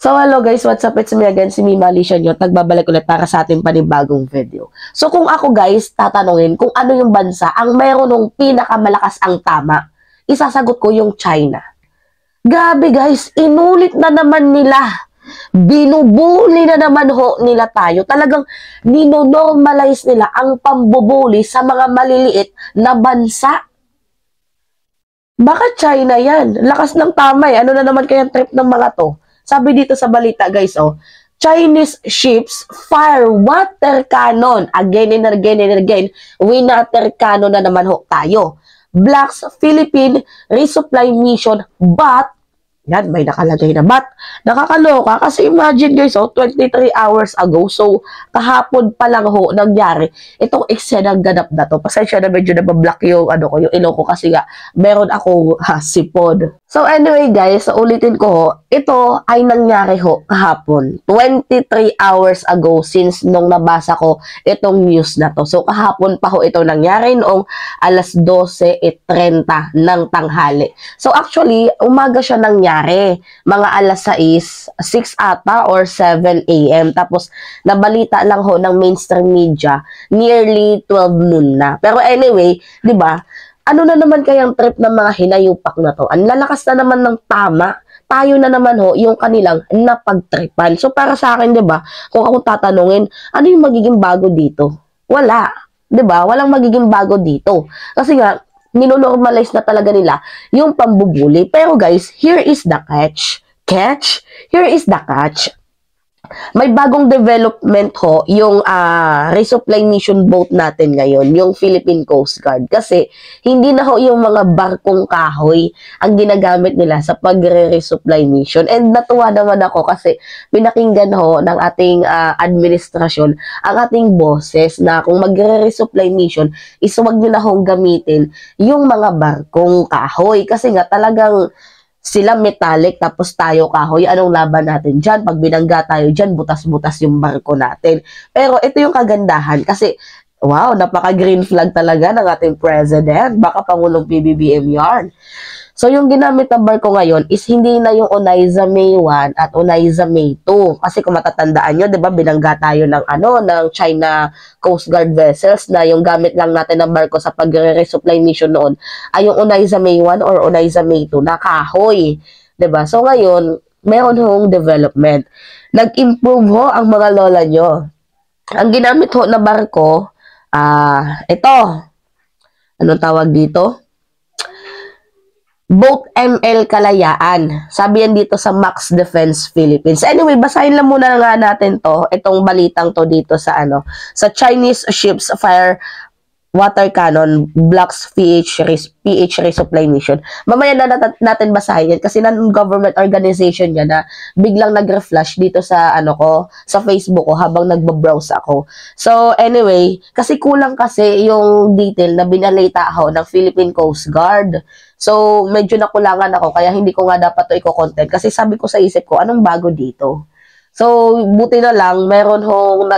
So hello guys, what's up? It's me again, si Mima Alicia nyo. Nagbabalik ulit para sa ating panibagong video. So kung ako guys, tatanungin kung ano yung bansa ang mayroon ng pinakamalakas ang tama, isasagot ko yung China. Grabe guys, inulit na naman nila. Binubuli na naman ho nila tayo. Talagang ninonormalize nila ang pambubuli sa mga maliliit na bansa. Baka China yan. Lakas ng tama eh. Ano na naman kayang trip ng mga to? Sabi dito sa balita guys, Chinese ships fire water cannon. Again and again and again, water cannon na naman ho tayo. Blocks Philippine resupply mission but, yan, may nakalagay na but, nakakaloka kasi imagine guys, 23 hours ago, so kahapon pa lang ho nangyari itong eksenang ganap na to. Pasensya na medyo nabablock yung yung ilong ko kasi nga meron akong sipon. So anyway guys, ulitin ko ho, ito ay nangyari ho kahapon, 23 hours ago since nung nabasa ko itong news na to. So kahapon pa ho ito nangyari noong alas 12:30 ng tanghali. So actually, umaga siya nangyari, mga alas 6 ata or 7 AM. Tapos nabalita lang ho ng mainstream media, nearly 12 noon na. Pero anyway, 'di ba? Ano na naman kayang trip ng mga hinayupak na to? Ang lalakas na naman ng tama. Tayo na naman ho yung kanilang napagtripan. So para sa akin, 'di ba? Kung ako tatanungin, ano yung magiging bago dito? Wala, 'di ba? Walang magiging bago dito. Kasi nga ninonormalize na talaga nila yung pambubuli. Pero guys, here is the catch. Here is the catch. May bagong development ho yung resupply mission boat natin ngayon, yung Philippine Coast Guard. Kasi hindi na ho yung mga barkong kahoy ang ginagamit nila sa pagre-resupply mission. And natuwa naman ako kasi pinakinggan ho ng ating administrasyon ang ating boses na kung magre-resupply mission is huwag nyo na hong gamitin yung mga barkong kahoy. Kasi nga talagang sila metallic, tapos tayo kahoy. Anong laban natin dyan? Pag binangga tayo dyan, butas-butas yung barko natin. Pero ito yung kagandahan kasi, wow, napaka-green flag talaga ng ating president. Baka Pangulong PBBM yarn. So, yung ginamit na barko ngayon is hindi na yung Onaiza May 1 at Onaiza May 2. Kasi kung matatandaan nyo, di ba, binangga tayo ng, ng China Coast Guard vessels na yung gamit lang natin ng barko sa pag-resupply mission noon ay yung Onaiza May 1 or Onaiza May 2 na kahoy. Di ba? So, ngayon, meron hong development. Nag-improve ho ang mga lola nyo. Ang ginamit ho na barko, ito. Anong tawag dito? Boat ML Kalayaan. Sabi yan dito sa Max Defense Philippines. Anyway, basahin lang muna nga natin to, itong balitang to dito sa sa Chinese ships fire water cannon blocks PH resupply mission. Mamaya na natin basahin yan kasi non-government organization yan na biglang nag-reflash dito sa sa Facebook ko habang nagbabrowse ako. So anyway, kasi kulang kasi yung detail na binalita ako ng Philippine Coast Guard. So medyo nakulangan ako kaya hindi ko nga dapat to i-content kasi sabi ko sa isip ko, anong bago dito? So, buti na lang, meron hong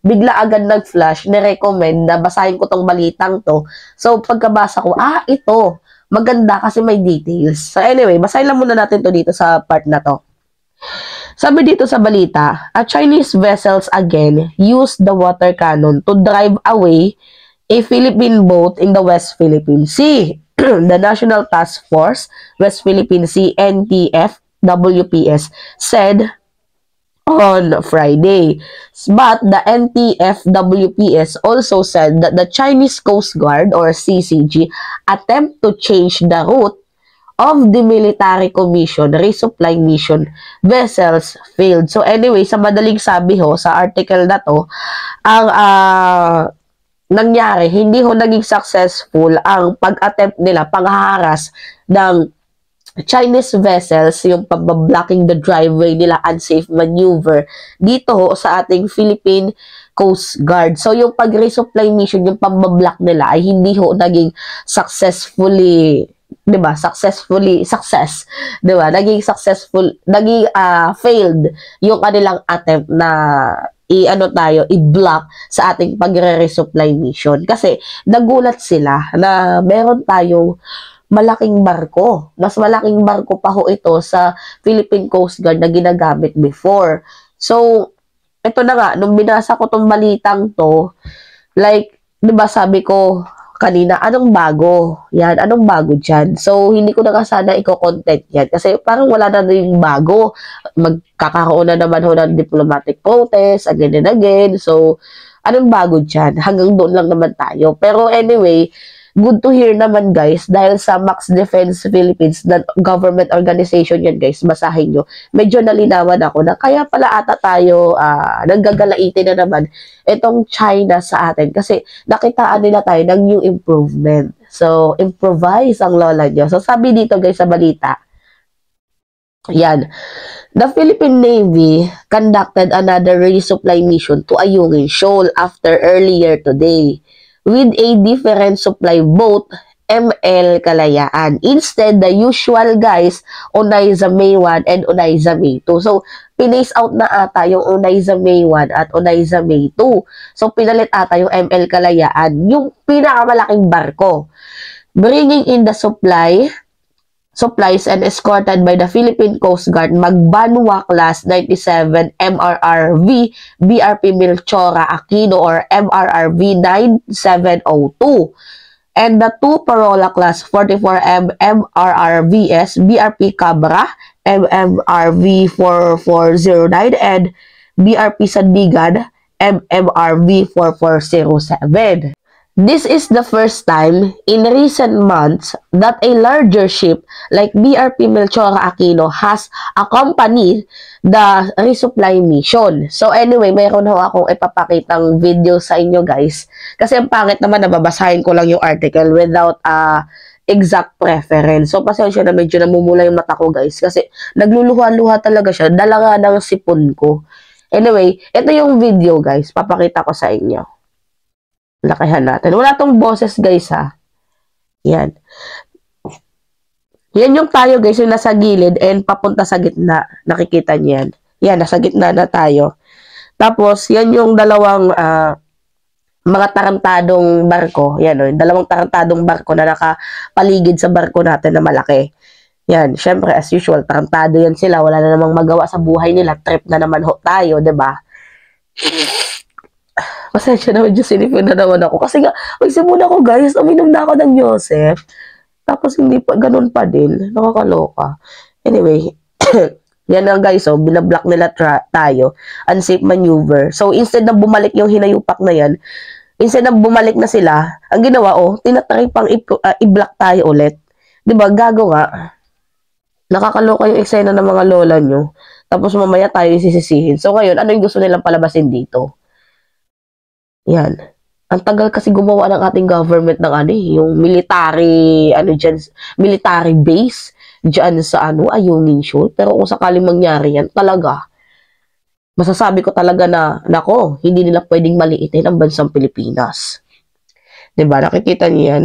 bigla agad nag-flash, ni-recommend na basahin ko tong balitang to. So, pagkabasa ko, ito, maganda kasi may details. So, anyway, basahin lang muna natin to dito sa part na to. Sabi dito sa balita, Chinese vessels again used the water cannon to drive away a Philippine boat in the West Philippine Sea. The National Task Force, West Philippine Sea, NTF, WPS, said on Friday. But the NTF-WPS also said that the Chinese Coast Guard or CCG attempt to change the route of the military commission resupply mission vessels failed. So anyway, sa madaling sabi ho, sa article na to, ang nangyari, hindi ho naging successful ang pag-attempt nila panghaharas ng Chinese vessels, yung pag-blocking the driveway nila, unsafe maneuver dito ho sa ating Philippine Coast Guard. So yung pag-resupply mission, yung pag-block nila ay hindi ho naging successfully, 'di ba? Success, 'di ba? Naging failed yung kanilang attempt na i-block sa ating pagre-resupply mission kasi nagulat sila na meron tayong malaking barko. Mas malaking barko pa ho ito sa Philippine Coast Guard na ginagamit before. So, ito na nga, nung binasa ko tong balitang to, like, di ba sabi ko kanina, anong bago? Yan, anong bago dyan? So, hindi ko na nga sana i-content yan kasi parang wala na rin bago. Magkakaroon na naman ho ng diplomatic protest again and again. So, anong bago dyan? Hanggang doon lang naman tayo. Pero anyway, good to hear naman guys, dahil sa Max Defense Philippines, na government organization yan guys, basahin nyo. Medyo nalinawan ako na kaya pala ata tayo nanggagalaiti na naman itong China sa atin kasi nakitaan nila tayo ng new improvement. So, improvise ang lola nyo. So, sabi dito guys sa balita, yan, the Philippine Navy conducted another resupply mission to Ayungin Shoal after earlier today, with a different supply boat, ML Kalayaan. Instead, the usual guys, Onaiza May 1 and Onaiza May 2. So, pinace out na ata yung Onaiza May 1 at Onaiza May 2. So, pinalit ata yung ML Kalayaan, yung pinakamalaking barko. Bringing in the supplies and escorted by the Philippine Coast Guard, Magbanwa Class 97 MRRV BRP Melchora Aquino or MRRV 9702, and the two Parola Class 44M MRRVS BRP Cabra MMRV 4409 and BRP Sandigan MMRV 4407. This is the first time in recent months that a larger ship like BRP Melchora Aquino has accompanied the resupply mission. So anyway, mayroon ho akong ipapakitang video sa inyo guys. Kasi ang pangit naman na babasahin ko lang yung article without exact preference. So pasensya na, medyo namumula yung mata ko guys. Kasi nagluluha-luha talaga siya. Dala nga ng sipon ko. Anyway, ito yung video guys. Papakita ko sa inyo. Lakihan natin. Wala tong boses guys ha. Yan. Yan yung tayo guys, yung nasa gilid and papunta sa gitna. Nakikita niyan. Yan, nasa gitna na tayo. Tapos, yan yung dalawang mga tarantadong barko. Yan o, dalawang tarantadong barko na nakapaligid sa barko natin na malaki. Yan, syempre as usual, tarantado yan sila. Wala na namang magawa sa buhay nila. Trip na naman ho tayo, 'di ba? Pasensya na, medyo sinipin na naman ako. Kasi nga, magsimula ako guys, uminom na ako ng Joseph. Tapos hindi pa, ganun pa din. Nakakaloka. Anyway, yan na guys, oh, binablock nila tayo. Unsafe maneuver. So, instead na bumalik yung hinayupak na yan, instead na bumalik na sila, ang ginawa, oh, tinatry pang i-block tayo ulit. Diba, gago nga. Nakakaloka yung eksena ng mga lola nyo. Tapos mamaya tayo isisisihin. So, ngayon, ano yung gusto nilang palabasin dito? Yan. Ang tagal kasi gumawa ng ating government ng yung military, military base diyan sa Ayungin Shoal. Pero kung sakaling mangyari yan, talaga, masasabi ko talaga na, nako, hindi nila pwedeng maliitin ang bansang Pilipinas. Diba? Nakikita niyo yan?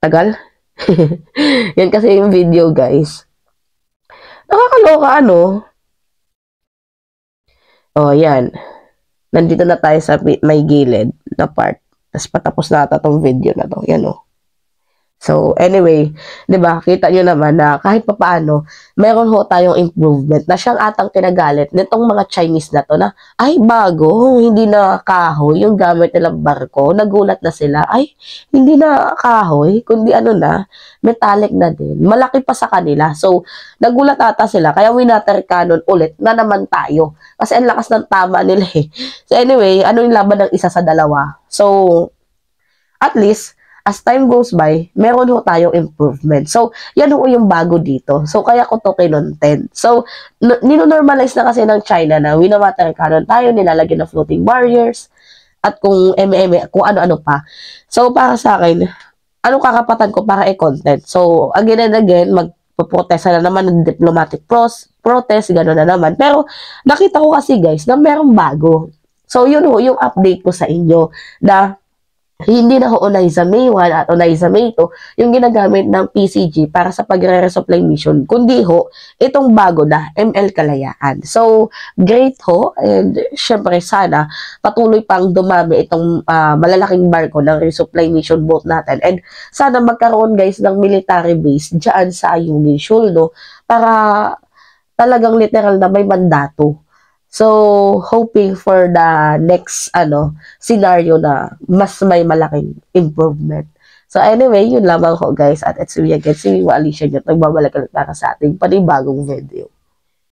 Tagal? Yan kasi yung video, guys. Nakakaloka, Oh, yan. Nandito na tayo sa may gilid na part. Tapos patapos na ata tong video na to. Yan o. So, anyway, di ba, kita nyo naman na kahit papaano, meron ho tayong improvement na siyang atang kinagalit nitong mga Chinese na to na, ay, bago, hindi na kahoy yung gamit nilang barko. Nagulat na sila, ay, hindi na kahoy, kundi metallic na din. Malaki pa sa kanila. So, nagulat ata sila, kaya winater cannon ulit na naman tayo. Kasi ang lakas ng tama nila eh. So, anyway, ano yung laban ng isa sa dalawa? So, at least, as time goes by, meron ho tayong improvement. So, yan ho yung bago dito. So, kaya ko to kinontent. So, nino-normalize na kasi ng China na winamater cannon tayo, nilalagyan ng floating barriers, at kung kung ano-ano pa. So, para sa akin, anong kakapatan ko para i-content? So, again and again, magpo-protest na naman ng diplomatic protest, gano'n na naman. Pero, nakita ko kasi guys, na merong bago. So, yun ho, yung update ko sa inyo, na hindi na ho Onaiza May 1 at Onaiza May 2 yung ginagamit ng PCG para sa pagre-resupply mission, kundi ho, itong bago na, ML Kalayaan. So, great ho, and syempre sana patuloy pang dumami itong malalaking barko ng resupply mission boat natin. And sana magkaroon guys ng military base dyan sa Ayungin Shoal, no? Para talagang literal na may mandato. So, hoping for the next scenario na mas may malaking improvement. So, anyway, yun lamang ho guys. At it's me again, si Alicia Nyot. Nagbabalik ulit para sa ating panibagong video.